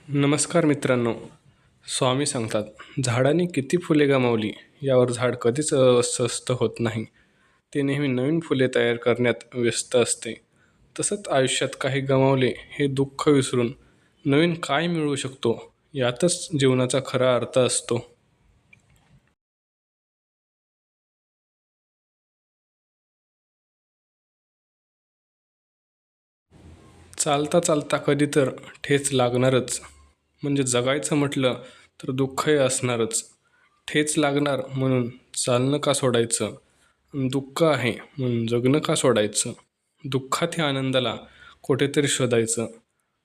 नमस्कार मित्रांनो. स्वामी सांगतात झाडांनी किती फुले गमावली यावर झाड कधीच अस्वस्थ होत नाही. ते नेहमी नवीन फुले तयार करण्यात व्यस्त असते. तसंच आयुष्यात काही गमावले हे दुःख विसरून नवीन काय मिळवू शकतो यातच जीवनाचा खरा अर्थ असतो. चालता चालता कधी तर ठेच लागणारच. म्हणजे जगायचं म्हटलं तर दुःखही असणारच. ठेच लागणार म्हणून चालणं का सोडायचं? दुःख आहे म्हणून जगणं का सोडायचं? दुःखात या आनंदाला कुठेतरी शोधायचं.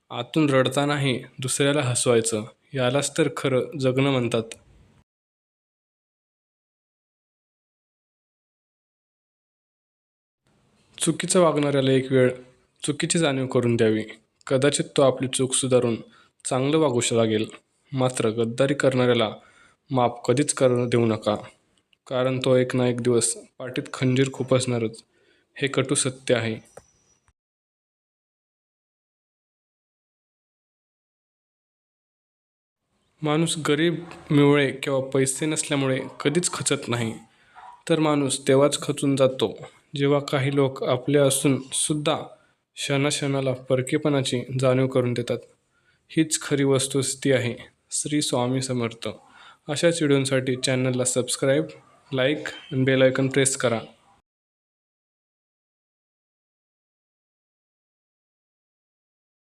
आतून रडतानाही दुसऱ्याला हसवायचं. यालाच तर खरं जगणं म्हणतात. चुकीचं वागणाऱ्याला एक वेळ चुकीची जाणीव करून द्यावी. कदाचित तो आपली चूक सुधारून चांगलं वागू लागेल. मात्र गद्दारी करणाऱ्याला माफ कधीच करू देऊ नका. कारण तो एक ना एक दिवस पाठीत खंजीर खुपसणारच. हे कटू सत्य आहे. माणूस गरीब मिवळे किंवा पैसे नसल्यामुळे कधीच खचत नाही. तर माणूस तेव्हाच खचून जातो जेव्हा काही लोक आपले असून सुद्धा क्षणाक्षणाला परकेपणाची जाणीव करून देतात. हीच खरी वस्तुस्थिती आहे. श्री स्वामी समर्थ. अशाच व्हिडिओंसाठी चॅनलला सबस्क्राईब, लाईक आणि बेल आयकॉन प्रेस करा.